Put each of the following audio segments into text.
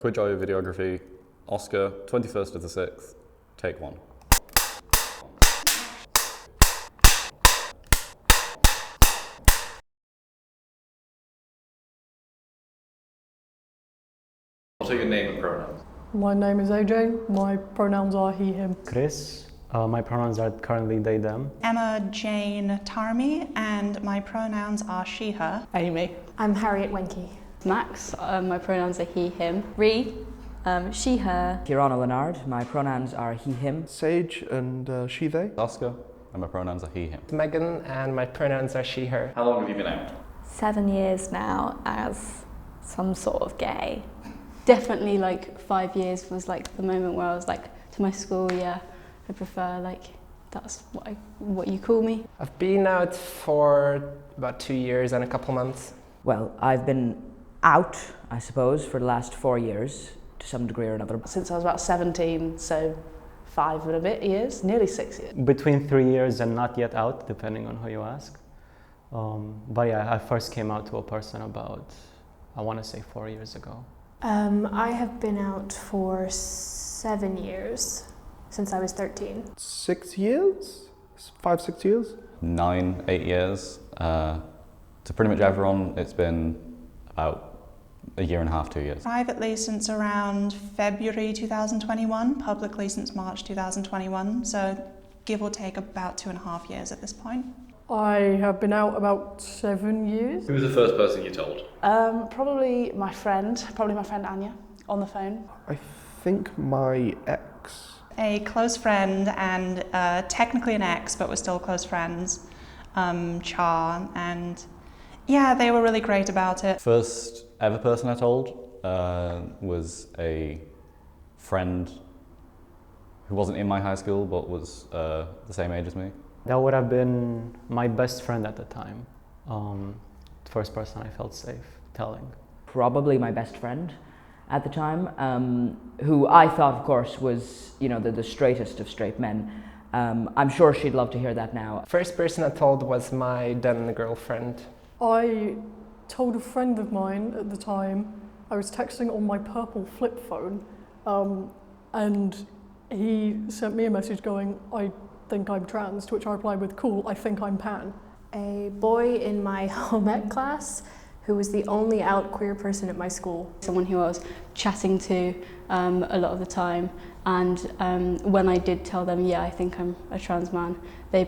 Quick Joy Videography, Oscar, 21st of the 6th, take 1. What are your name and pronouns? My name is AJ, my pronouns are he, him. Chris, my pronouns are currently they, them. Emma Jane Tarmi, and my pronouns are she, her. Amy. I'm Harriet Wenke. Max, my pronouns are he, him. Ree, she, her. Kieran Leonard, my pronouns are he, him. Sage and she, they. Oscar, and my pronouns are he, him. Megan, and my pronouns are she, her. How long have you been out? 7 years now as some sort of gay. Definitely like 5 years was like the moment where I was like, to my school, yeah, I prefer like, that's what you call me. I've been out for about 2 years and a couple months. Well, I've been out, I suppose, for the last 4 years, to some degree or another. Since I was about 17, so 5 and a bit years, nearly 6 years. Between 3 years and not yet out, depending on who you ask. But yeah, I first came out to a person about, I want to say 4 years ago. I have been out for 7 years, since I was 13. 6 years? 5, 6 years? 9, 8 years. To pretty much everyone, it's been about a year and a half, 2 years. Privately since around February 2021, publicly since March 2021, so give or take about 2.5 years at this point. I have been out about 7 years. Who was the first person you told? Probably my friend Anya, on the phone. I think my ex. A close friend and technically an ex, but we're still close friends, Char, and yeah, they were really great about it. First ever person I told was a friend who wasn't in my high school but was the same age as me. That would have been my best friend at the time. First person I felt safe telling. Probably my best friend at the time, who I thought, of course, was, you know, the straightest of straight men. I'm sure she'd love to hear that now. First person I told was my then girlfriend. I told a friend of mine at the time. I was texting on my purple flip phone, and he sent me a message going, I think I'm trans, to which I replied with, cool, I think I'm pan. A boy in my home ec class who was the only out queer person at my school. Someone who I was chatting to a lot of the time, and when I did tell them, yeah, I think I'm a trans man, they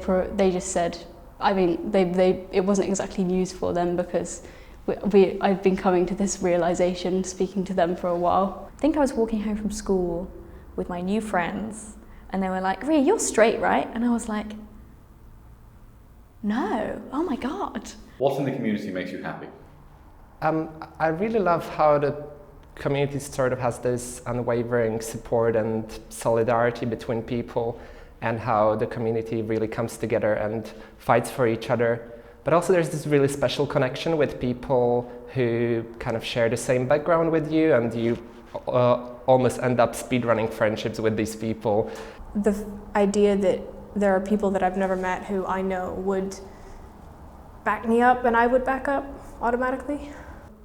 just said, I mean, it wasn't exactly news for them because I've been coming to this realization speaking to them for a while. I think I was walking home from school with my new friends and they were like, Rhea, you're straight, right? And I was like, no, oh my God. What in the community makes you happy? I really love how the community sort of has this unwavering support and solidarity between people, and how the community really comes together and fights for each other. But also there's this really special connection with people who kind of share the same background with you, and you almost end up speedrunning friendships with these people. The idea that there are people that I've never met who I know would back me up and I would back up automatically.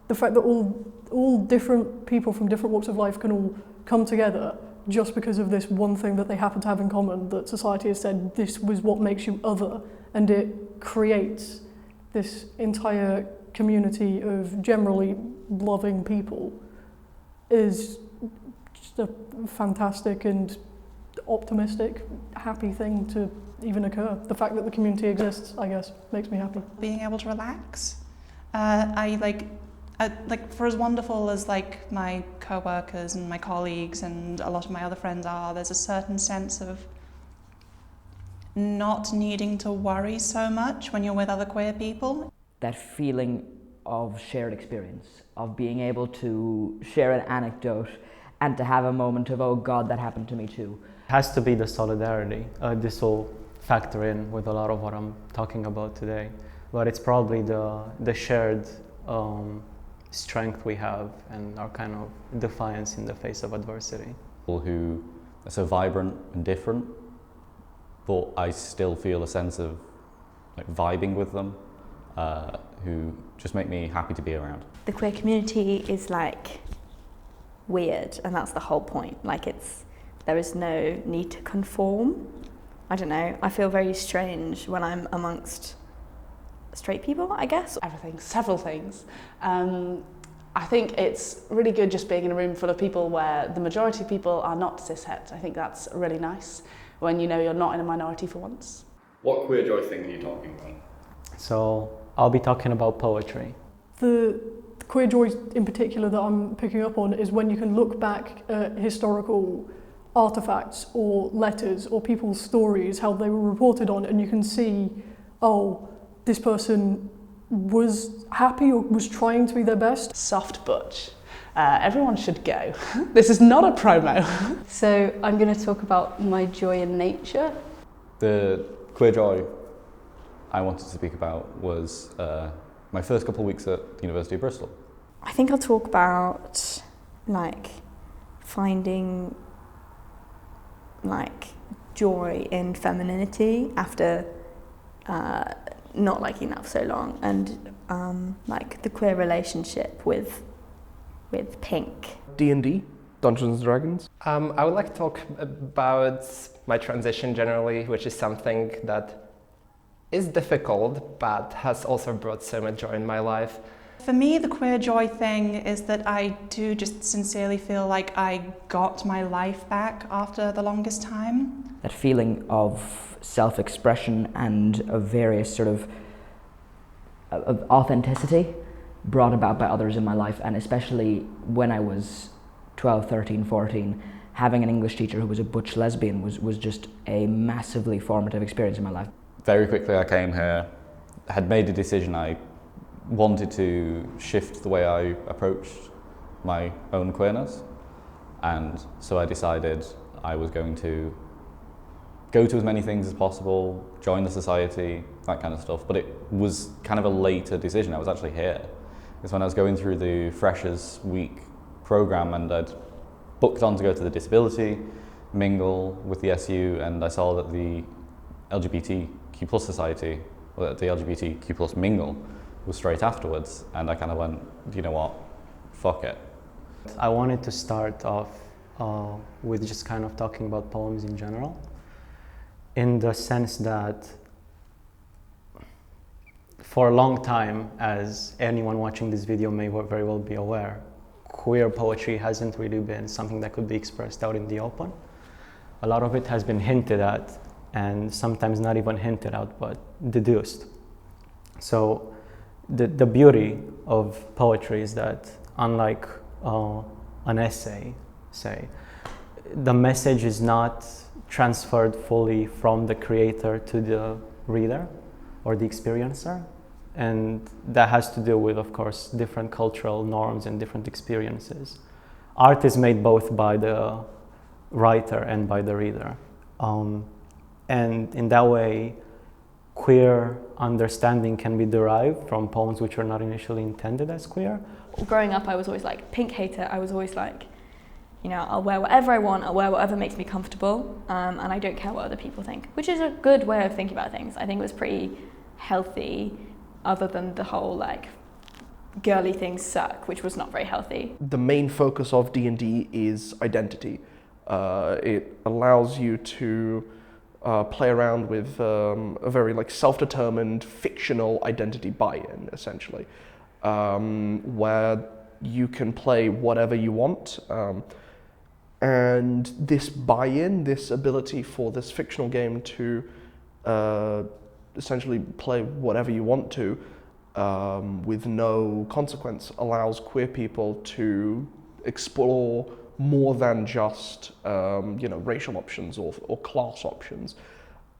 The fact that all different people from different walks of life can all come together just because of this one thing that they happen to have in common, that society has said this was what makes you other, and it creates this entire community of generally loving people, is just a fantastic and optimistic, happy thing to even occur. The fact that the community exists, I guess, makes me happy. Being able to relax. Like for as wonderful as like my co-workers and my colleagues and a lot of my other friends are, there's a certain sense of not needing to worry so much when you're with other queer people. That feeling of shared experience, of being able to share an anecdote and to have a moment of, oh God, that happened to me too. It has to be the solidarity. This will factor in with a lot of what I'm talking about today. But it's probably the shared strength we have and our kind of defiance in the face of adversity. People who are so vibrant and different, but I still feel a sense of like vibing with them, who just make me happy to be around. The queer community is like weird, and that's the whole point. Like there is no need to conform. I don't know, I feel very strange when I'm amongst straight people, I guess. Everything, several things. I think it's really good just being in a room full of people where the majority of people are not cishet. I think that's really nice when you know you're not in a minority for once. What queer joy thing are you talking about? So I'll be talking about poetry. The queer joy in particular that I'm picking up on is when you can look back at historical artifacts or letters or people's stories, how they were reported on, and you can see, oh, this person was happy or was trying to be their best. Soft butch. Everyone should go. This is not a promo. So I'm going to talk about my joy in nature. The queer joy I wanted to speak about was my first couple of weeks at the University of Bristol. I think I'll talk about like finding like joy in femininity after not liking that for so long, and like the queer relationship with pink. D&D, Dungeons and Dragons. I would like to talk about my transition generally, which is something that is difficult, but has also brought so much joy in my life. For me, the queer joy thing is that I do just sincerely feel like I got my life back after the longest time. That feeling of self-expression and of various sort of authenticity brought about by others in my life, and especially when I was 12, 13, 14, having an English teacher who was a butch lesbian was just a massively formative experience in my life. Very quickly I came here, had made a decision. I wanted to shift the way I approached my own queerness, and so I decided I was going to go to as many things as possible, join the society, that kind of stuff. But it was kind of a later decision. I was actually here. It's when I was going through the Freshers Week program, and I'd booked on to go to the disability mingle with the SU, and I saw that the LGBTQ plus society, or the LGBTQ plus mingle, was straight afterwards, and I kind of went, you know what, fuck it. I wanted to start off with just kind of talking about poems in general, in the sense that for a long time, as anyone watching this video may very well be aware, queer poetry hasn't really been something that could be expressed out in the open. A lot of it has been hinted at, and sometimes not even hinted at, but deduced. So the beauty of poetry is that, unlike an essay, say, the message is not transferred fully from the creator to the reader or the experiencer. And that has to do with, of course, different cultural norms and different experiences. Art is made both by the writer and by the reader. And in that way, queer understanding can be derived from poems which are not initially intended as queer. Growing up, I was always like pink hater. I was always like, you know, I'll wear whatever I want, I'll wear whatever makes me comfortable, and I don't care what other people think, which is a good way of thinking about things. I think it was pretty healthy, other than the whole like girly things suck, which was not very healthy. The main focus of D&D is identity. It allows you to play around with a very like self-determined fictional identity buy-in, essentially, where you can play whatever you want, and this buy-in, this ability for this fictional game to essentially play whatever you want to with no consequence, allows queer people to explore more than just you know, racial options or class options.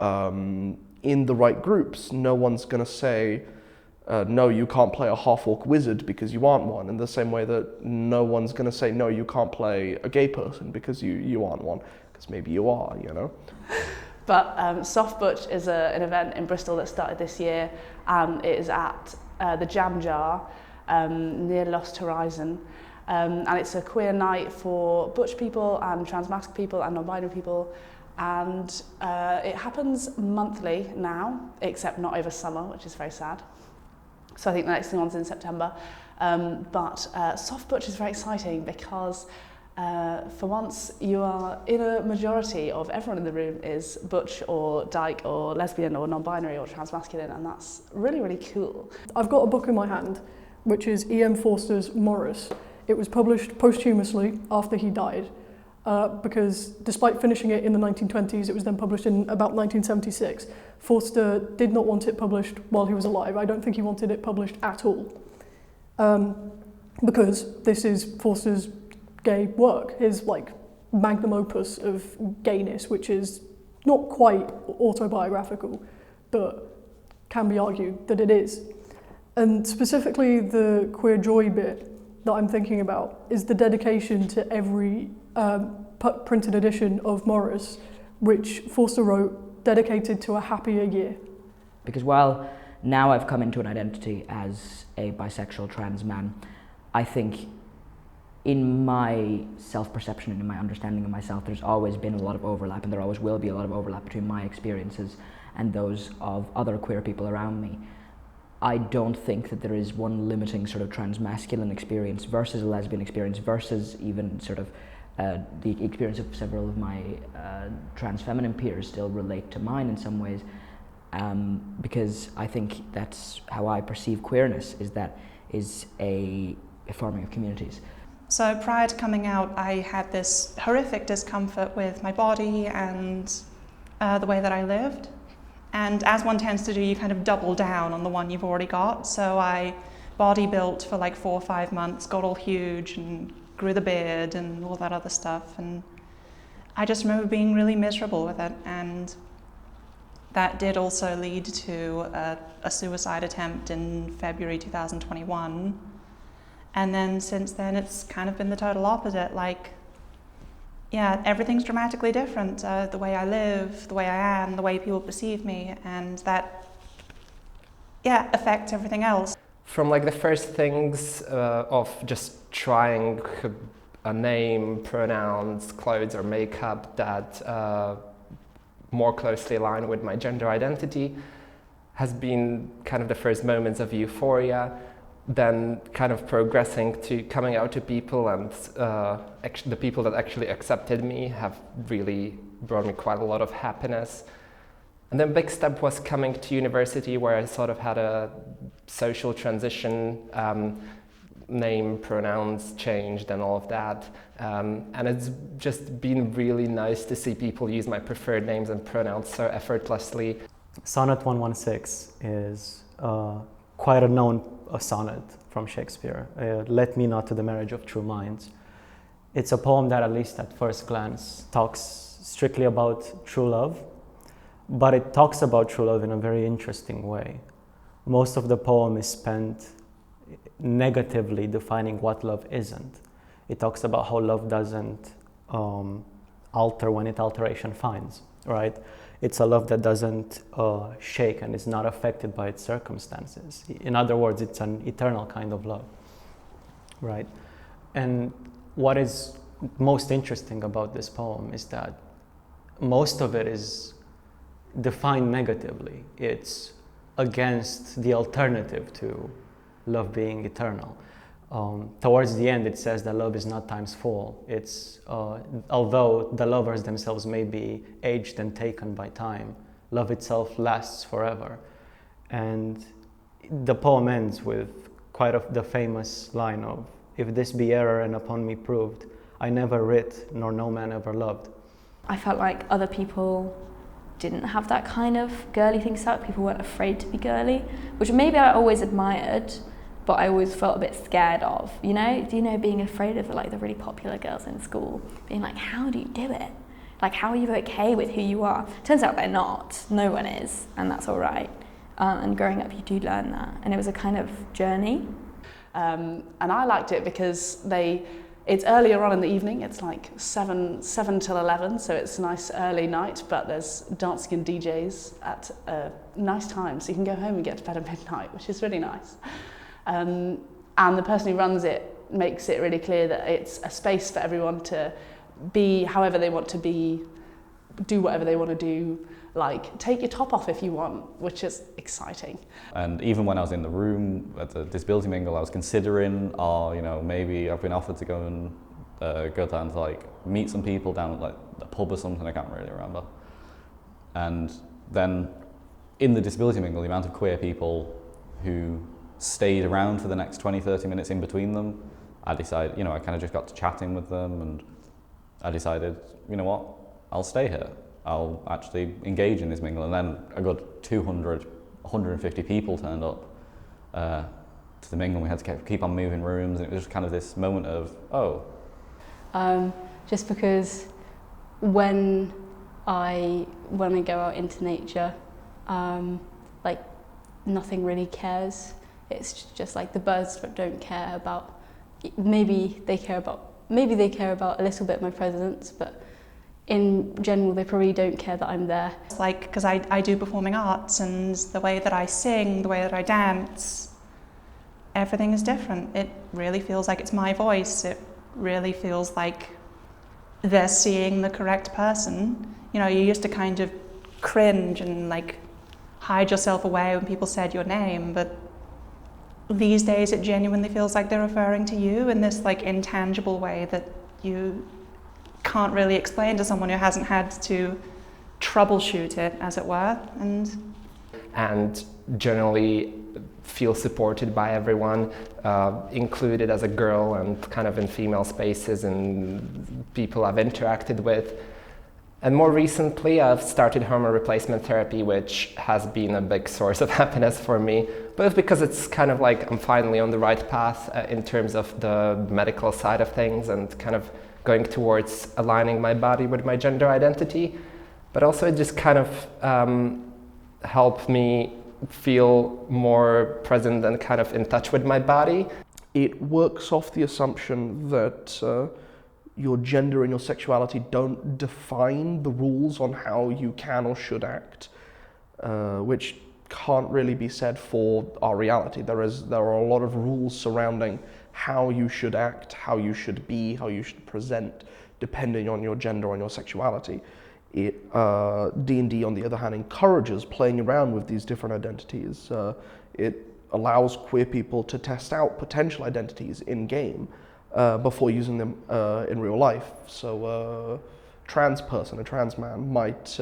In the right groups, no one's going to say, no, you can't play a half-orc wizard because you aren't one, in the same way that no one's going to say, no, you can't play a gay person because you aren't one, because maybe you are, you know? But Soft Butch is an event in Bristol that started this year, and it is at the Jam Jar near Lost Horizon. And it's a queer night for butch people and transmasc people and non-binary people. And it happens monthly now, except not over summer, which is very sad. So I think the next one's in September. But Soft Butch is very exciting because For once, you are in a majority of everyone in the room is butch or dyke or lesbian or non-binary or transmasculine, and that's really, really cool. I've got a book in my hand, which is E.M. Forster's Morris. It was published posthumously after he died, because despite finishing it in the 1920s, it was then published in about 1976. Forster did not want it published while he was alive. I don't think he wanted it published at all, because this is Forster's gay work, his like magnum opus of gayness, which is not quite autobiographical, but can be argued that it is. And specifically the queer joy bit that I'm thinking about is the dedication to every printed edition of Morris, which Forster wrote, dedicated to a happier year. Because while now I've come into an identity as a bisexual trans man, I think in my self-perception and in my understanding of myself, there's always been a lot of overlap, and there always will be a lot of overlap between my experiences and those of other queer people around me. I don't think that there is one limiting sort of transmasculine experience versus a lesbian experience versus even sort of the experience of several of my trans feminine peers still relate to mine in some ways, because I think that's how I perceive queerness, is a forming of communities. So prior to coming out, I had this horrific discomfort with my body and the way that I lived. And as one tends to do, you kind of double down on the one you've already got. So I body built for like 4 or 5 months, got all huge and grew the beard and all that other stuff. And I just remember being really miserable with it. And that did also lead to a suicide attempt in February 2021. And then since then, it's kind of been the total opposite. Like, yeah, everything's dramatically different. The way I live, the way I am, the way people perceive me, and that, yeah, affects everything else. From like the first things of just trying a name, pronouns, clothes or makeup that more closely align with my gender identity has been kind of the first moments of euphoria. Then kind of progressing to coming out to people, and the people that actually accepted me have really brought me quite a lot of happiness. And then big step was coming to university, where I sort of had a social transition, name, pronouns changed and all of that. And it's just been really nice to see people use my preferred names and pronouns so effortlessly. Sonnet 116 is quite a known sonnet from Shakespeare, Let me not to the marriage of true minds. It's a poem that, at least at first glance, talks strictly about true love, but it talks about true love in a very interesting way. Most of the poem is spent negatively defining what love isn't. It talks about how love doesn't alter when it alteration finds, right? It's a love that doesn't shake and is not affected by its circumstances. In other words, it's an eternal kind of love, right? And what is most interesting about this poem is that most of it is defined negatively. It's against the alternative to love being eternal. Towards the end, it says that love is not time's fall. It's although the lovers themselves may be aged and taken by time, love itself lasts forever. And the poem ends with quite the famous line of, "If this be error and upon me proved, I never writ, nor no man ever loved." I felt like other people didn't have that kind of girly thing set up. People weren't afraid to be girly, which maybe I always admired, but I always felt a bit scared of, you know? Do you know, being afraid of like the really popular girls in school, being like, how do you do it? Like, how are you okay with who you are? Turns out they're not. No one is, and that's all right. And growing up, you do learn that. And it was a kind of journey. And I liked it because it's earlier on in the evening. It's like 7 till 11, so it's a nice early night, but there's dancing and DJs at a nice time, so you can go home and get to bed at midnight, which is really nice. And the person who runs it makes it really clear that it's a space for everyone to be however they want to be, do whatever they want to do, like take your top off if you want, which is exciting. And even when I was in the room at the disability mingle, I was considering, maybe I've been offered to go and go down to like meet some people down at like a pub or something, I can't really remember. And then in the disability mingle, the amount of queer people who stayed around for the next 20-30 minutes in between them, I decided, you know, I kind of just got to chatting with them, and I decided, you know what, I'll stay here. I'll actually engage in this mingle. And then a good 200, 150 people turned up to the mingle. We had to keep on moving rooms, and it was just kind of this moment of, oh. Just because when I go out into nature, like nothing really cares. It's just like the birds don't care about. Maybe they care about a little bit my presence, but in general they probably don't care that I'm there. It's like, because I do performing arts, and the way that I sing, the way that I dance, everything is different. It really feels like it's my voice. It really feels like they're seeing the correct person. You know, you used to kind of cringe and like hide yourself away when people said your name, but these days it genuinely feels like they're referring to you in this like intangible way that you can't really explain to someone who hasn't had to troubleshoot it, as it were. And generally feel supported by everyone, included as a girl and kind of in female spaces and people I've interacted with. And more recently, I've started hormone replacement therapy, which has been a big source of happiness for me, both because it's kind of like I'm finally on the right path in terms of the medical side of things and kind of going towards aligning my body with my gender identity, but also it just kind of helped me feel more present and kind of in touch with my body. It works off the assumption that your gender and your sexuality don't define the rules on how you can or should act, which can't really be said for our reality. There are a lot of rules surrounding how you should act, how you should be, how you should present, depending on your gender and your sexuality. D&D, on the other hand, encourages playing around with these different identities. It allows queer people to test out potential identities in-game before using them in real life. So a trans person, a trans man, might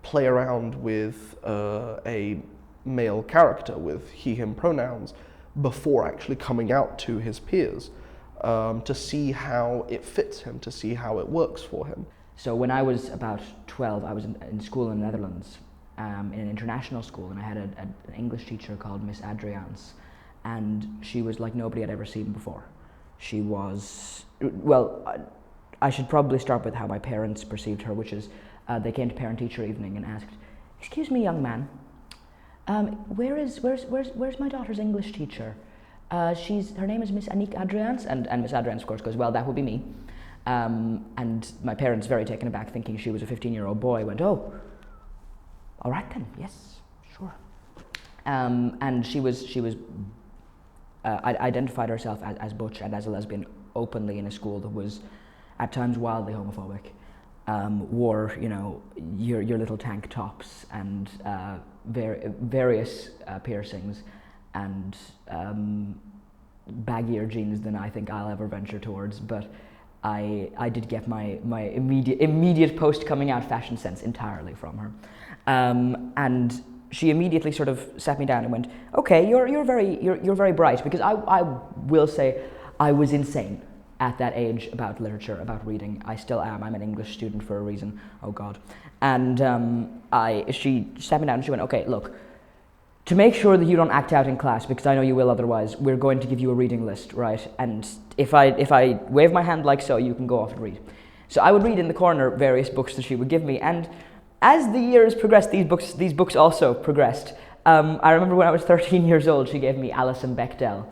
play around with a male character with he, him pronouns before actually coming out to his peers to see how it fits him, to see how it works for him. So when I was about 12, I was in school in the Netherlands, in an international school, and I had an English teacher called Miss Adriaans, and she was like nobody I'd ever seen before. She was, well, I should probably start with how my parents perceived her, which is they came to parent-teacher evening and asked, "Excuse me, young man, where's my daughter's English teacher? Her name is Miss Aniek Adriaans," and Miss Adriaans, of course, goes, "Well, that would be me." And my parents, very taken aback, thinking she was a 15-year-old boy, went, "Oh, all right then, yes, sure." And she was identified herself as butch and as a lesbian openly in a school that was at times wildly homophobic. Wore, you know, your little tank tops and various piercings and baggier jeans than I think I'll ever venture towards, but I did get my immediate post coming out fashion sense entirely from her, and she immediately sort of sat me down and went, "Okay, you're very bright," because I will say I was insane at that age about literature, about reading. I still am. I'm an English student for a reason. Oh God. And she sat me down and she went, "Okay, look, to make sure that you don't act out in class, because I know you will otherwise, we're going to give you a reading list, right? And if I wave my hand like so, you can go off and read." So I would read in the corner various books that she would give me, and as the years progressed, these books also progressed. I remember when I was 13 years old, she gave me Alison Bechdel,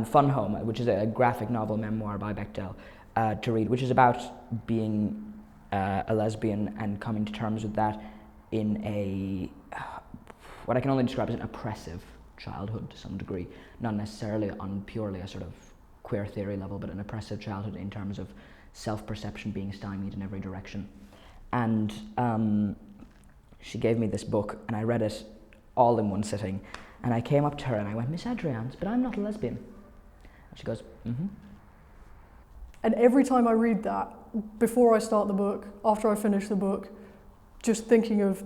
Fun Home, which is a graphic novel memoir by Bechdel, to read, which is about being a lesbian and coming to terms with that in a what I can only describe as an oppressive childhood to some degree, not necessarily on purely a sort of queer theory level, but an oppressive childhood in terms of self-perception being stymied in every direction. And she gave me this book, and I read it all in one sitting, and I came up to her and I went, "Miss Adriaans, but I'm not a lesbian." And she goes, "Mm-hmm." And every time I read that, before I start the book, after I finish the book, just thinking of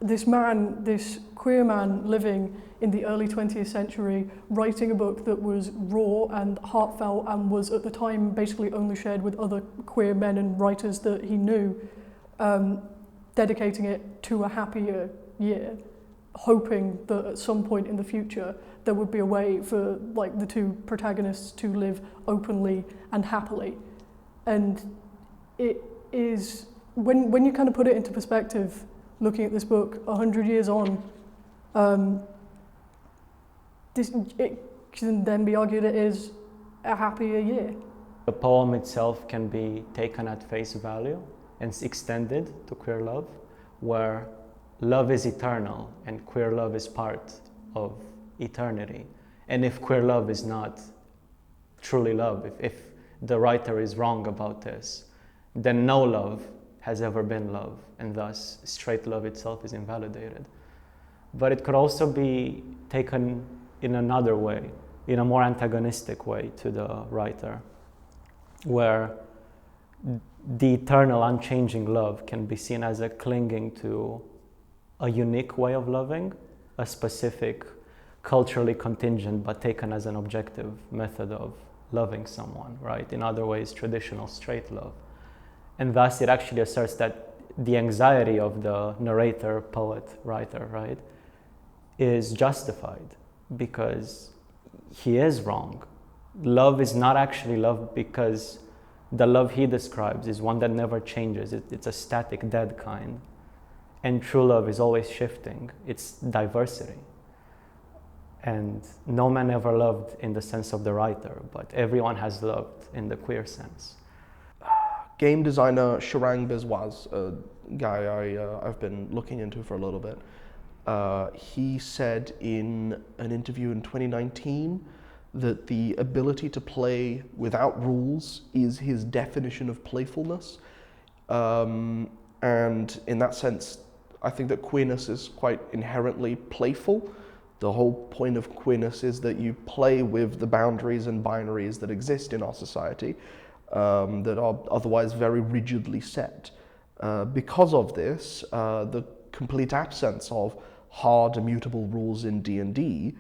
this man, this queer man living in the early 20th century, writing a book that was raw and heartfelt and was at the time basically only shared with other queer men and writers that he knew, dedicating it to a happier year, hoping that at some point in the future there would be a way for like the two protagonists to live openly and happily. And it is, when you kind of put it into perspective, looking at this book 100 years on, it can then be argued it is a happier year. The poem itself can be taken at face value and extended to queer love, where love is eternal and queer love is part of eternity. And if queer love is not truly love, if the writer is wrong about this, then no love has ever been love, and thus straight love itself is invalidated. But it could also be taken in another way, in a more antagonistic way to the writer, where the eternal, unchanging love can be seen as a clinging to a unique way of loving, a specific, culturally contingent, but taken as an objective method of loving someone, right? In other ways, traditional straight love. And thus it actually asserts that the anxiety of the narrator, poet, writer, right, is justified because he is wrong. Love is not actually love because the love he describes is one that never changes. It's a static, dead kind. And true love is always shifting. It's diversity. And no man ever loved in the sense of the writer, but everyone has loved in the queer sense. Game designer Sharang Biswas, a guy I've been looking into for a little bit, he said in an interview in 2019 that the ability to play without rules is his definition of playfulness. And in that sense, I think that queerness is quite inherently playful. The whole point of queerness is that you play with the boundaries and binaries that exist in our society, that are otherwise very rigidly set. Because of this, the complete absence of hard, immutable rules in D&D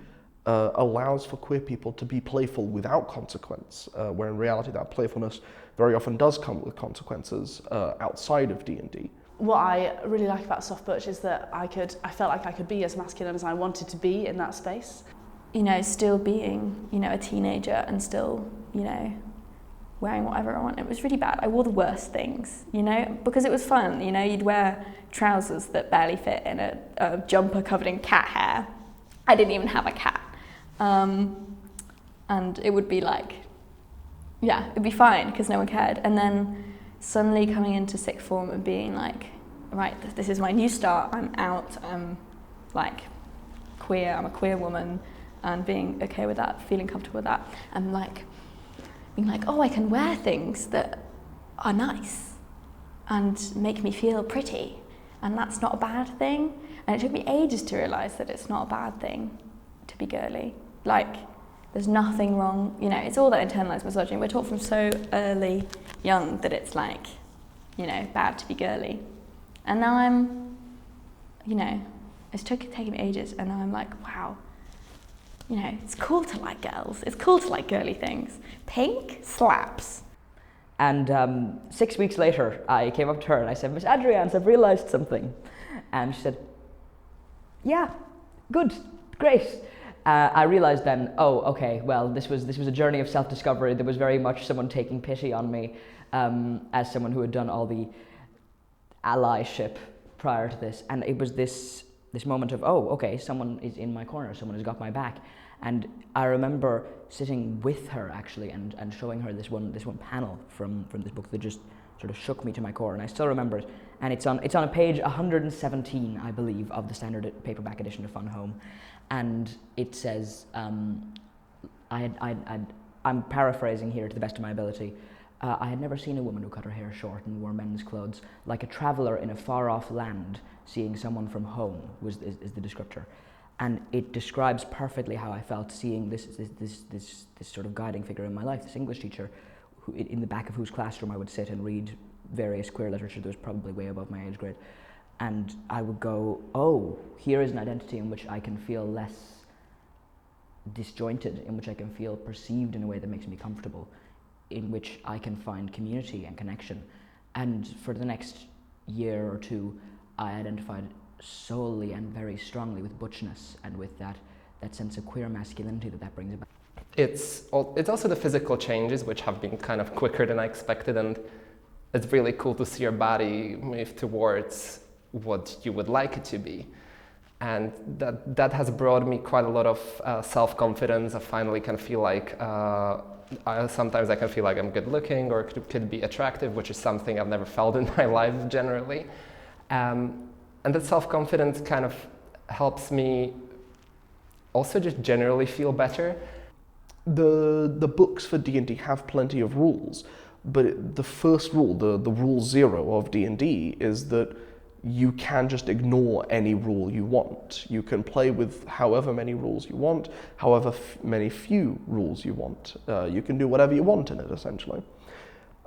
allows for queer people to be playful without consequence, where in reality that playfulness very often does come with consequences outside of D&D. What I really like about Soft Butch is that I felt like I could be as masculine as I wanted to be in that space. You know, still being, you know, a teenager and still, you know, wearing whatever I want. It was really bad. I wore the worst things, you know, because it was fun. You know, you'd wear trousers that barely fit in a jumper covered in cat hair. I didn't even have a cat. And it would be like, yeah, it'd be fine because no one cared. And then suddenly coming into sixth form and being like, right, this is my new start. I'm out. I'm like queer. I'm a queer woman, and being okay with that, feeling comfortable with that, and like being like, oh, I can wear things that are nice and make me feel pretty, and that's not a bad thing. And it took me ages to realise that it's not a bad thing to be girly. Like, there's nothing wrong, you know, it's all that internalized misogyny. We're taught from so early young that it's like, you know, bad to be girly. And now I'm, you know, it's taken me ages, and now I'm like, wow, you know, it's cool to like girls. It's cool to like girly things. Pink slaps. And 6 weeks later, I came up to her and I said, Miss Adrians, I've realised something. And she said, yeah, good, great. I realised then, oh, okay, well, this was a journey of self-discovery. There was very much someone taking pity on me as someone who had done all the allyship prior to this. And it was this moment of, oh, okay, someone is in my corner, someone has got my back. And I remember sitting with her actually and showing her this one panel from this book that just sort of shook me to my core, and I still remember it. And it's on a page 117, I believe, of the standard paperback edition of Fun Home. And it says, I'm paraphrasing here to the best of my ability, I had never seen a woman who cut her hair short and wore men's clothes, like a traveller in a far-off land, seeing someone from home, is the descriptor. And it describes perfectly how I felt seeing this sort of guiding figure in my life, this English teacher, in the back of whose classroom I would sit and read various queer literature that was probably way above my age grade. And I would go, oh, here is an identity in which I can feel less disjointed, in which I can feel perceived in a way that makes me comfortable, in which I can find community and connection. And for the next year or two, I identified solely and very strongly with butchness and with that sense of queer masculinity that brings about. It's also the physical changes, which have been kind of quicker than I expected, and it's really cool to see your body move towards what you would like it to be. And that has brought me quite a lot of self-confidence. I finally can feel like, sometimes I can feel like I'm good looking or could be attractive, which is something I've never felt in my life generally. And that self-confidence kind of helps me also just generally feel better. The books for D&D have plenty of rules, but the first rule, the rule 0 of D&D, is that you can just ignore any rule you want. You can play with however many rules you want, however many few rules you want. You can do whatever you want in it, essentially.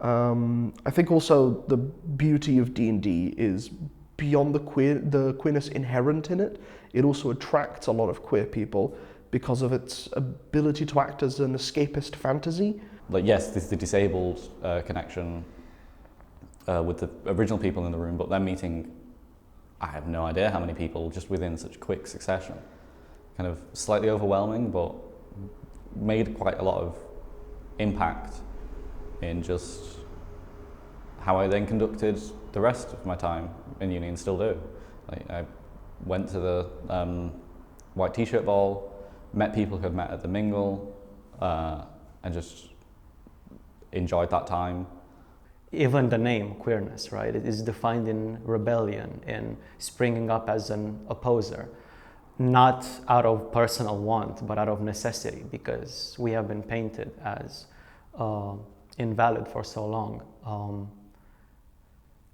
I think also the beauty of D&D is beyond the queerness inherent in it. It also attracts a lot of queer people because of its ability to act as an escapist fantasy. Like, yes, there's the disabled connection with the original people in the room, but they're meeting, I have no idea how many people just within such quick succession. Kind of slightly overwhelming, but made quite a lot of impact in just how I then conducted the rest of my time in uni and still do. Like, I went to the white t-shirt ball, met people who I'd met at the mingle, and just enjoyed that time. Even the name queerness, right? It is defined in rebellion, in springing up as an opposer, not out of personal want, but out of necessity, because we have been painted as invalid for so long.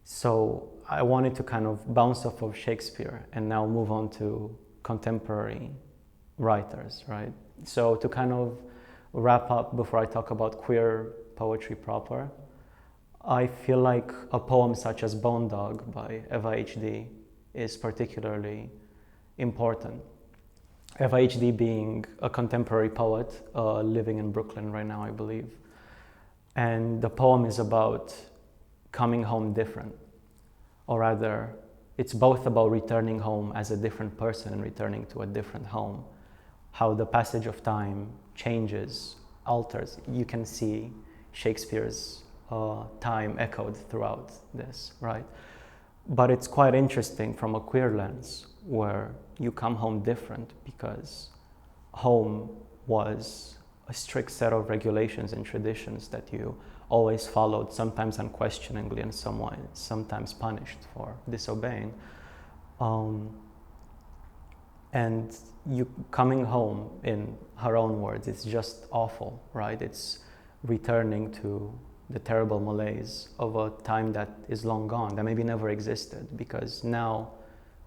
So I wanted to kind of bounce off of Shakespeare and now move on to contemporary writers, right? So to kind of wrap up before I talk about queer poetry proper, I feel like a poem such as Bone Dog by Eva H.D. is particularly important. Eva H.D. being a contemporary poet living in Brooklyn right now, I believe. And the poem is about coming home different, or rather, it's both about returning home as a different person and returning to a different home. How the passage of time changes, alters. You can see Shakespeare's time echoed throughout this, right? But it's quite interesting from a queer lens where you come home different because home was a strict set of regulations and traditions that you always followed, sometimes unquestioningly and sometimes punished for disobeying. And you coming home, in her own words, it's just awful, right? It's returning to the terrible malaise of a time that is long gone, that maybe never existed, because now,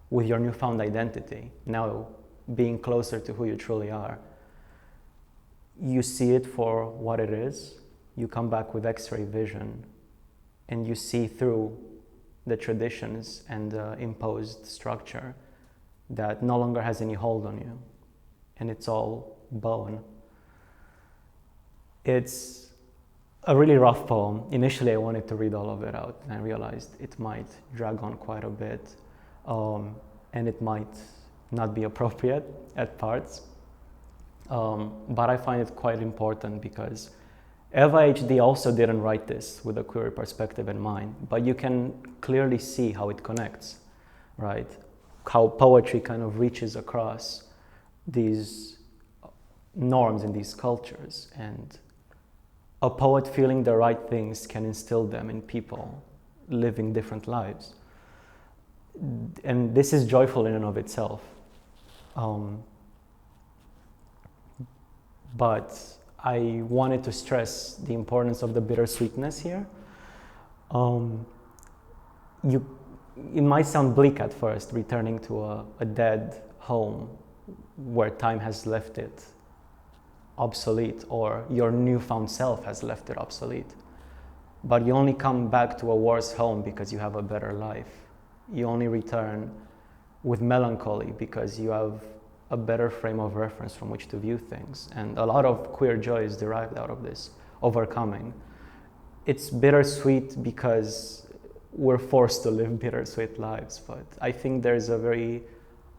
with your newfound identity, now being closer to who you truly are, you see it for what it is, you come back with X-ray vision, and you see through the traditions and the imposed structure that no longer has any hold on you, and it's all bone. It's a really rough poem. Initially, I wanted to read all of it out, and I realized it might drag on quite a bit, and it might not be appropriate at parts. But I find it quite important because Eva H.D. also didn't write this with a queer perspective in mind, but you can clearly see how it connects, right? How poetry kind of reaches across these norms in these cultures, and a poet feeling the right things can instill them in people living different lives. And this is joyful in and of itself. But I wanted to stress the importance of the bittersweetness here. It might sound bleak at first, returning to a dead home where time has left it obsolete, or your newfound self has left it obsolete. but you only come back to a worse home because you have a better life. You only return with melancholy because you have a better frame of reference from which to view things. And a lot of queer joy is derived out of this overcoming. It's bittersweet because we're forced to live bittersweet lives, but I think there's a very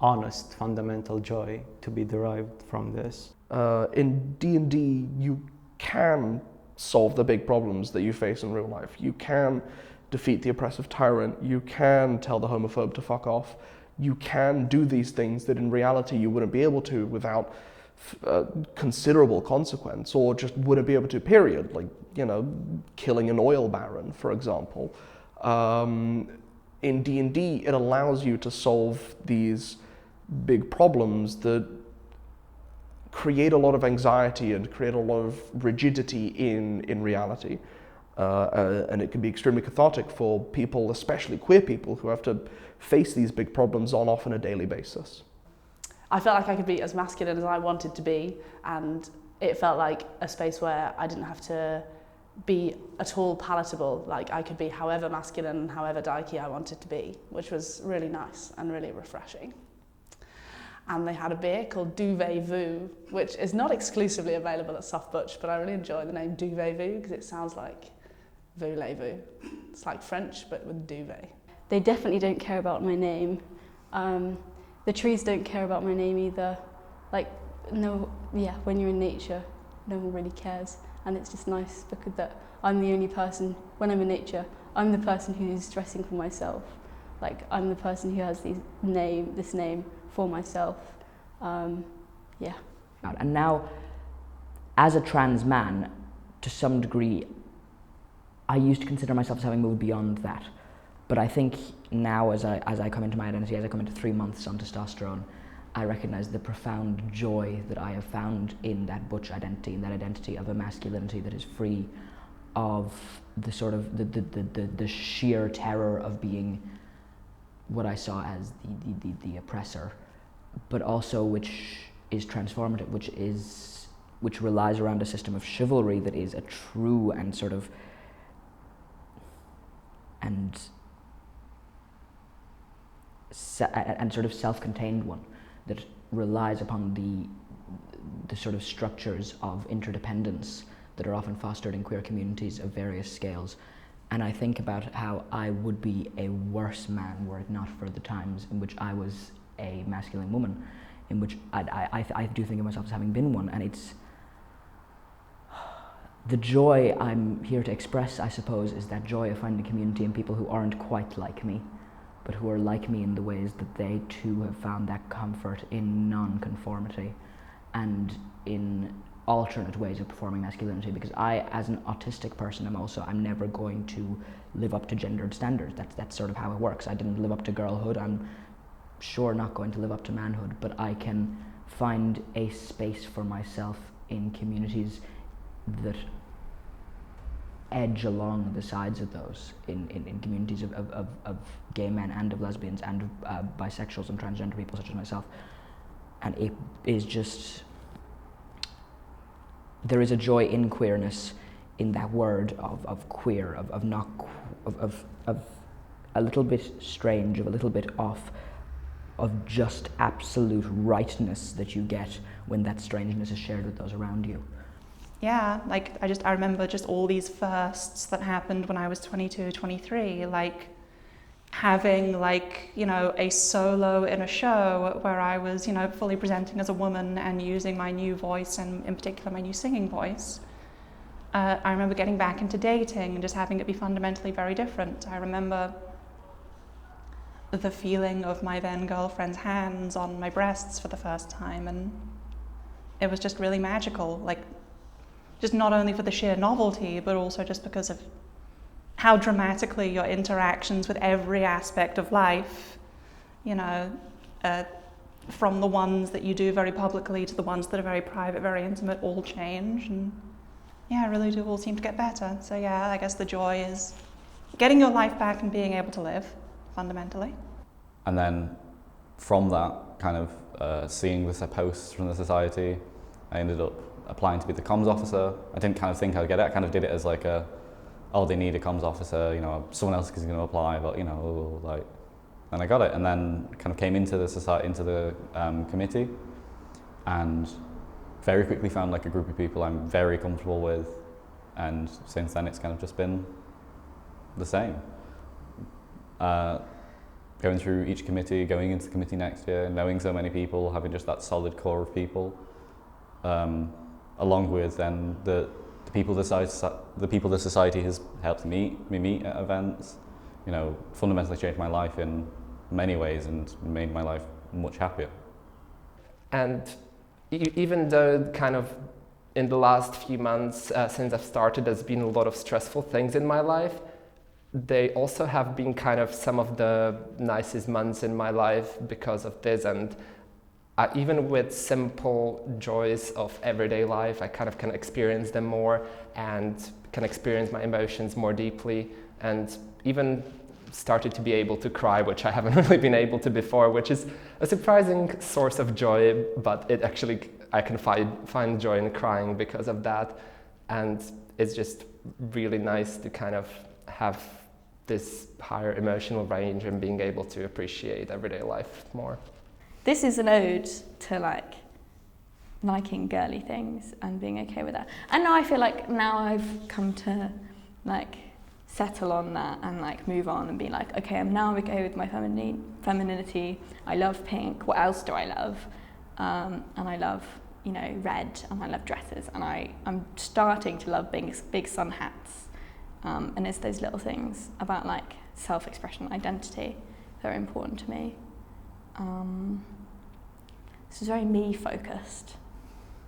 honest, fundamental joy to be derived from this. In D&D, you can solve the big problems that you face in real life. You can defeat the oppressive tyrant. You can tell the homophobe to fuck off. You can do these things that in reality you wouldn't be able to without considerable consequence, or just wouldn't be able to, period. Like, you know, killing an oil baron, for example. In D&D, it allows you to solve these big problems that create a lot of anxiety and create a lot of rigidity in reality. And it can be extremely cathartic for people, especially queer people, who have to face these big problems on often a daily basis. I felt like I could be as masculine as I wanted to be, and it felt like a space where I didn't have to be at all palatable. Like, I could be however masculine and however dykey I wanted to be, which was really nice and really refreshing. And they had a beer called Duvet Vu, which is not exclusively available at Soft Butch, but I really enjoy the name Duvet Vu because it sounds like voulez-vous. It's like French, but with duvet. They definitely don't care about my name. The trees don't care about my name either. Like, no, yeah, when you're in nature, no one really cares. And it's just nice because that I'm the only person, when I'm in nature, I'm the person who's dressing for myself. Like, I'm the person who has this name for myself. Yeah. And now, as a trans man, to some degree, I used to consider myself as having moved beyond that. But I think now, as I come into my identity, as I come into 3 months on testosterone, I recognize the profound joy that I have found in that butch identity, in that identity of a masculinity that is free of the sort of the sheer terror of being what I saw as the oppressor, but also which is transformative, which relies around a system of chivalry that is a true and sort of sort of self-contained one that relies upon the sort of structures of interdependence that are often fostered in queer communities of various scales. And I think about how I would be a worse man were it not for the times in which I was a masculine woman, in which I do think of myself as having been one, and it's the joy I'm here to express, I suppose, is that joy of finding a community and people who aren't quite like me, but who are like me in the ways that they too have found that comfort in non-conformity and in alternate ways of performing masculinity. Because I, as an autistic person, I'm never going to live up to gendered standards. That's sort of how it works. I didn't live up to girlhood. I'm sure not going to live up to manhood, but I can find a space for myself in communities that edge along the sides of those, in communities of gay men and of lesbians and of bisexuals and transgender people such as myself. And it is just, there is a joy in queerness, in that word of queer, of a little bit strange, of a little bit off, of just absolute rightness that you get when that strangeness is shared with those around you. Yeah, like I remember just all these firsts that happened when I was 22, 23, like having like, you know, a solo in a show where I was, you know, fully presenting as a woman and using my new voice, and in particular my new singing voice. I remember getting back into dating and just having it be fundamentally very different. I remember the feeling of my then girlfriend's hands on my breasts for the first time, and it was just really magical, like just not only for the sheer novelty, but also just because of how dramatically your interactions with every aspect of life, you know, from the ones that you do very publicly to the ones that are very private, very intimate, all change. And yeah, really do all seem to get better. So yeah, I guess the joy is getting your life back and being able to live, fundamentally. And then from that, kind of seeing the posts from the society, I ended up applying to be the comms officer. I didn't kind of think I'd get it. I kind of did it as like a oh, they need a comms officer, you know, someone else is going to apply, but, you know, like, and I got it, and then kind of came into the society, into the committee, and very quickly found like a group of people I'm very comfortable with, and since then it's kind of just been the same. Going through each committee, going into the committee next year, knowing so many people, having just that solid core of people, along with then the people the society has helped me meet at events, you know, fundamentally changed my life in many ways and made my life much happier. And even though kind of in the last few months since I've started, there's been a lot of stressful things in my life, they also have been kind of some of the nicest months in my life because of this. And even with simple joys of everyday life, I kind of can experience them more and can experience my emotions more deeply, and even started to be able to cry, which I haven't really been able to before, which is a surprising source of joy, but it actually, I can find joy in crying because of that. And it's just really nice to kind of have this higher emotional range and being able to appreciate everyday life more. This is an ode to like liking girly things and being okay with that. And now I feel like now I've come to like settle on that and like move on and be like, okay, I'm now okay with my femininity. I love pink. What else do I love? And I love, you know, red, and I love dresses, and I'm starting to love big sun hats. And it's those little things about like self-expression, identity that are important to me. This is very me focused,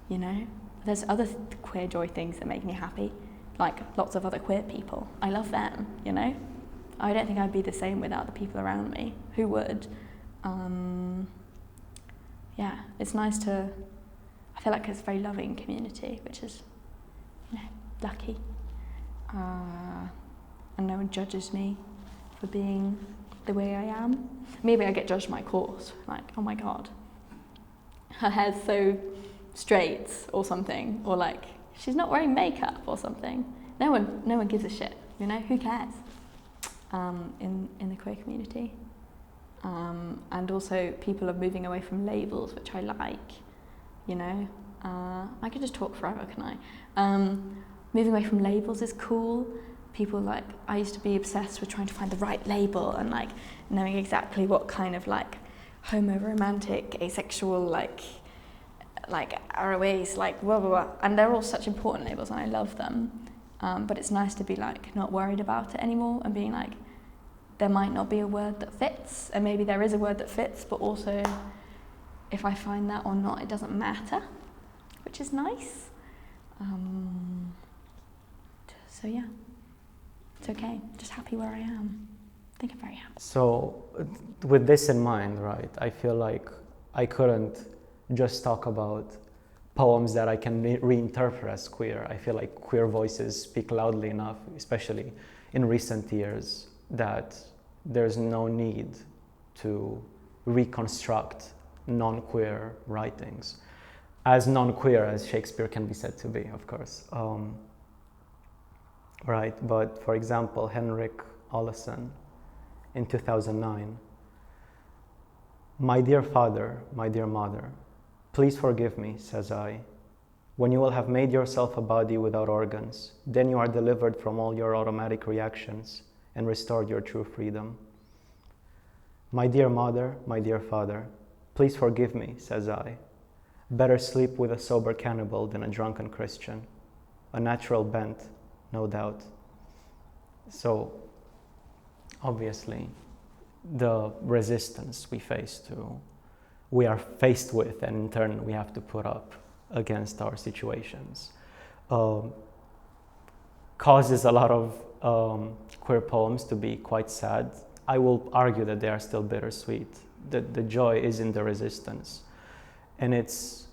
you know. There's other queer joy things that make me happy, like lots of other queer people. I love them, you know. I don't think I'd be the same without the people around me. Who would? Yeah, it's nice to, I feel like it's a very loving community, which is, you know, lucky. And no one judges me for being the way I am. Maybe I get judged my course, like, oh my god, her hair's so straight or something, or like, she's not wearing makeup or something. No one gives a shit, you know, who cares? In the queer community. And also people are moving away from labels, which I like, you know. I could just talk forever, can I? Moving away from labels is cool. People like, I used to be obsessed with trying to find the right label and like knowing exactly what kind of like homo-romantic, asexual, like ROAs, like blah, blah, blah. And they're all such important labels and I love them. But it's nice to be like not worried about it anymore and being like, there might not be a word that fits, and maybe there is a word that fits, but also if I find that or not, it doesn't matter, which is nice. So yeah, it's okay, just happy where I am. I think I'm very happy. So with this in mind, right, I feel like I couldn't just talk about poems that I can reinterpret as queer. I feel like queer voices speak loudly enough, especially in recent years, that there's no need to reconstruct non-queer writings. As non-queer as Shakespeare can be said to be, of course. Right, but for example, Henrik Olesen in 2009, "My dear father, my dear mother, please forgive me, says I. When you will have made yourself a body without organs, then you are delivered from all your automatic reactions and restored your true freedom. My dear mother, my dear father, please forgive me, says I. Better sleep with a sober cannibal than a drunken Christian. A natural bent, no doubt." So, obviously, the resistance we are faced with, and in turn we have to put up against our situations, causes a lot of queer poems to be quite sad. I will argue that they are still bittersweet. The joy is in the resistance. And it's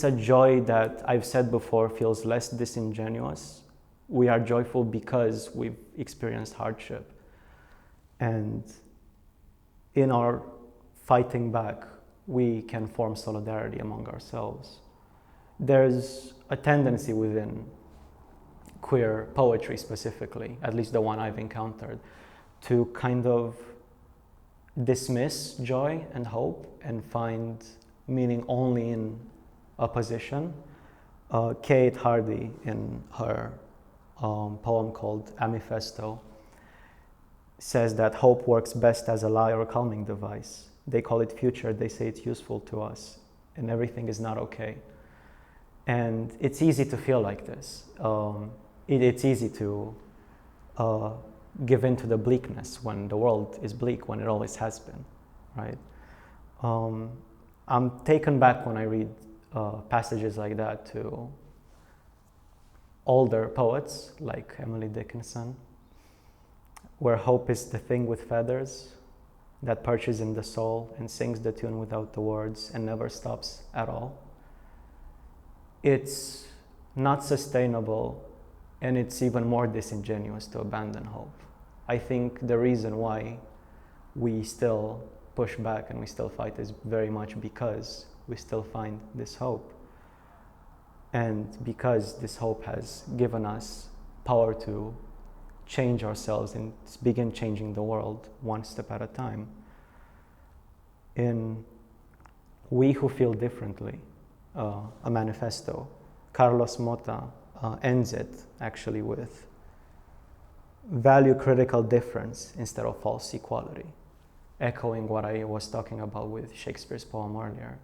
a joy that I've said before feels less disingenuous. We are joyful because we've experienced hardship. And in our fighting back, we can form solidarity among ourselves. There's a tendency within queer poetry specifically, at least the one I've encountered, to kind of dismiss joy and hope and find meaning only in opposition. Kate Hardy, in her poem called Manifesto, says that hope works best as a lie or a calming device. They call it future, they say it's useful to us, and everything is not okay. And it's easy to feel like this. It's easy to give in to the bleakness when the world is bleak, when it always has been, right? I'm taken back when I read passages like that to older poets like Emily Dickinson, where hope is the thing with feathers that perches in the soul and sings the tune without the words and never stops at all. It's not sustainable, and it's even more disingenuous to abandon hope. I think the reason why we still push back and we still fight is very much because we still find this hope. And because this hope has given us power to change ourselves and begin changing the world one step at a time. In We Who Feel Differently, a manifesto, Carlos Mota ends it actually with value critical difference instead of false equality, echoing what I was talking about with Shakespeare's poem earlier.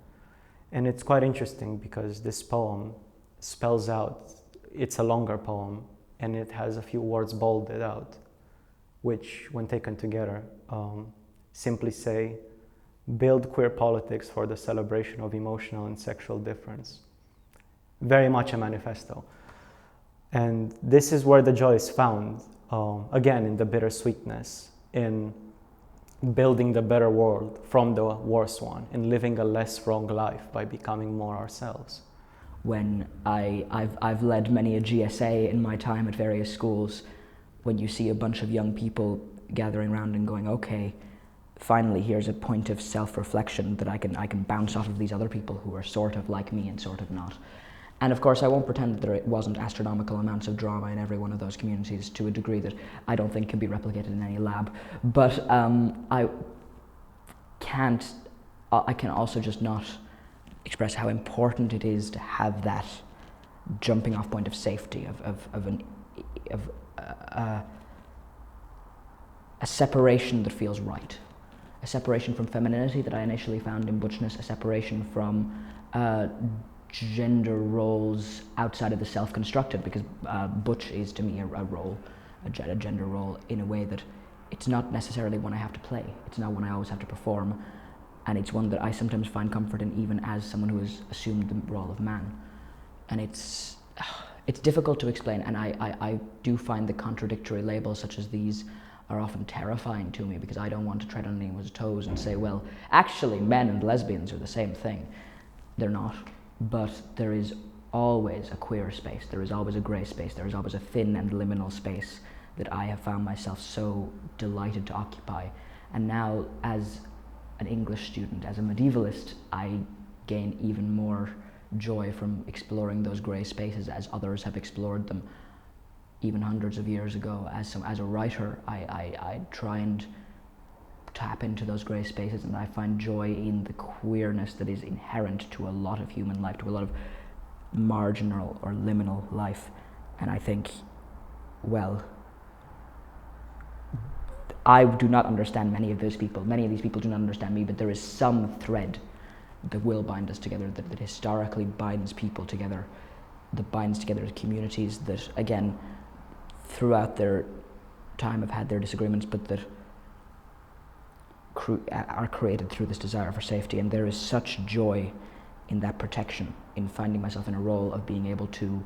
And it's quite interesting because this poem spells out, it's a longer poem, and it has a few words bolded out, which when taken together simply say, build queer politics for the celebration of emotional and sexual difference. Very much a manifesto. And this is where the joy is found, again, in the bittersweetness, in building the better world from the worse one, in living a less wrong life by becoming more ourselves. When I've led many a GSA in my time at various schools, when you see a bunch of young people gathering around and going, okay, finally here's a point of self-reflection that I can bounce off of these other people who are sort of like me and sort of not. And of course I won't pretend that there wasn't astronomical amounts of drama in every one of those communities to a degree that I don't think can be replicated in any lab. But I can also just not express how important it is to have that jumping off point of safety, of a separation that feels right. A separation from femininity that I initially found in butchness, a separation from gender roles outside of the self-constructed, because butch is to me a role, a gender role, in a way that it's not necessarily one I have to play, it's not one I always have to perform, and it's one that I sometimes find comfort in even as someone who has assumed the role of man. And it's difficult to explain, and I do find the contradictory labels such as these are often terrifying to me, because I don't want to tread on anyone's toes and say, well, actually men and lesbians are the same thing. They're not. But there is always a queer space, there is always a grey space, there is always a thin and liminal space that I have found myself so delighted to occupy. And now, as an English student, as a medievalist, I gain even more joy from exploring those grey spaces as others have explored them even hundreds of years ago. As a writer, I try and tap into those grey spaces, and I find joy in the queerness that is inherent to a lot of human life, to a lot of marginal or liminal life. And I think, well, I do not understand many of those people. Many of these people do not understand me, but there is some thread that will bind us together, that historically binds people together, that binds together communities that, again, throughout their time have had their disagreements, but that are created through this desire for safety. And there is such joy in that protection, in finding myself in a role of being able to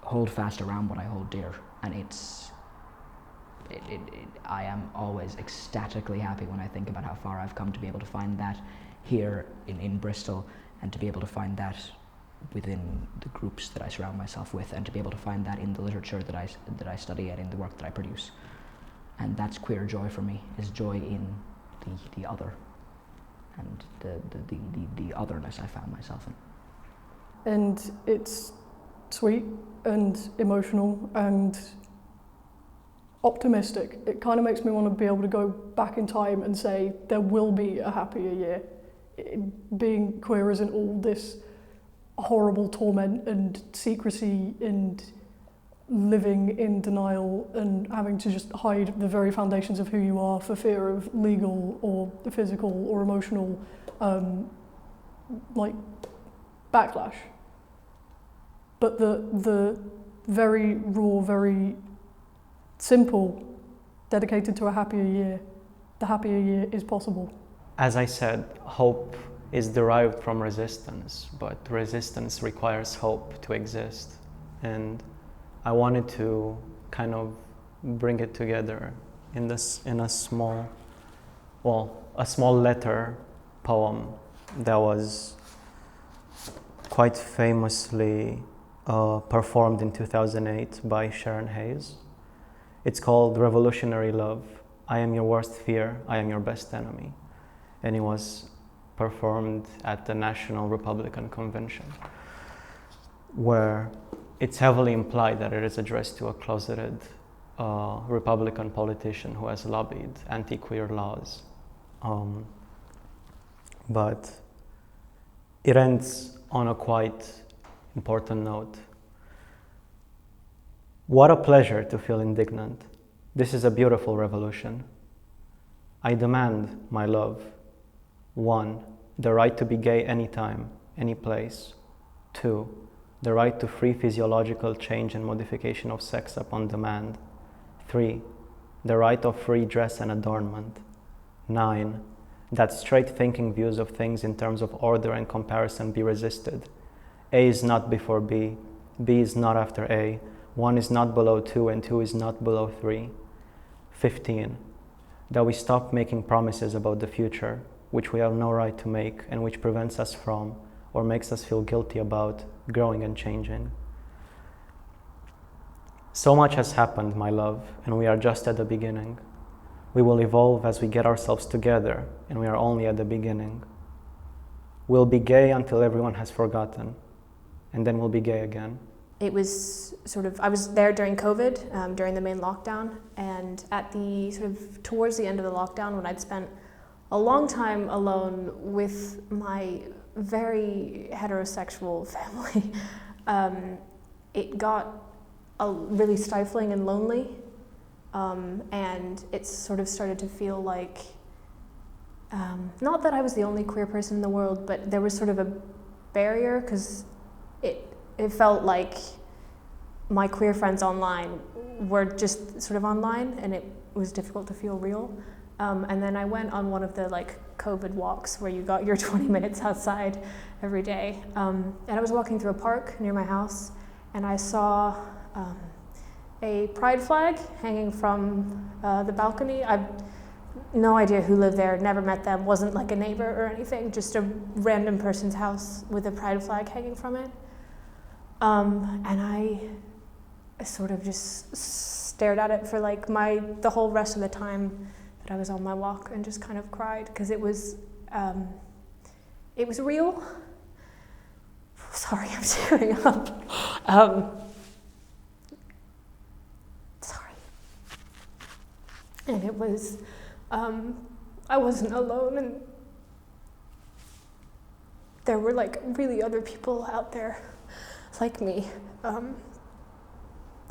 hold fast around what I hold dear. And I am always ecstatically happy when I think about how far I've come to be able to find that here in Bristol, and to be able to find that within the groups that I surround myself with, and to be able to find that in the literature that I study and in the work that I produce. And that's queer joy for me, is joy in the other, and the otherness I found myself in. And it's sweet and emotional and optimistic. It kind of makes me want to be able to go back in time and say there will be a happier year. Being queer isn't all this horrible torment and secrecy and living in denial and having to just hide the very foundations of who you are for fear of legal or physical or emotional like backlash. But the very raw, very simple, dedicated to a happier year, the happier year is possible. As I said, hope is derived from resistance, but resistance requires hope to exist. And I wanted to kind of bring it together in a small letter poem that was quite famously performed in 2008 by Sharon Hayes. It's called Revolutionary Love. I am your worst fear, I am your best enemy. And it was performed at the National Republican Convention, where it's heavily implied that it is addressed to a closeted Republican politician who has lobbied anti-queer laws. But it ends on a quite important note. What a pleasure to feel indignant. This is a beautiful revolution. I demand, my love, 1, the right to be gay anytime, any place. 2, the right to free physiological change and modification of sex upon demand. 3, the right of free dress and adornment. 9, that straight thinking views of things in terms of order and comparison be resisted. A is not before B, B is not after A, 1 is not below 2 and 2 is not below 3. 15, that we stop making promises about the future, which we have no right to make and which prevents us from, or makes us feel guilty about, growing and changing. So much has happened, my love, and we are just at the beginning. We will evolve as we get ourselves together, and we are only at the beginning. We'll be gay until everyone has forgotten, and then we'll be gay again. It was I was there during COVID, during the main lockdown, and at the towards the end of the lockdown, when I'd spent a long time alone with my very heterosexual family, it got really stifling and lonely, and it started to feel like, not that I was the only queer person in the world, but there was sort of a barrier, because it felt like my queer friends online were just online, and it was difficult to feel real. And then I went on one of the COVID walks where you got your 20 minutes outside every day. And I was walking through a park near my house, and I saw a pride flag hanging from the balcony. I've no idea who lived there, never met them, wasn't like a neighbor or anything, just a random person's house with a pride flag hanging from it. And I sort of just stared at it for the whole rest of the time that I was on my walk, and just kind of cried, because it was real. Sorry, I'm tearing up. Sorry. And it was, I wasn't alone, and there were really other people out there like me.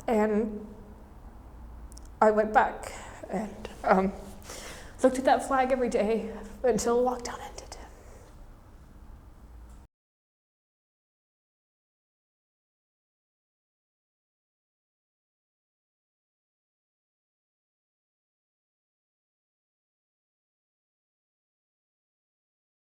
And I went back and looked at that flag every day until lockdown ended.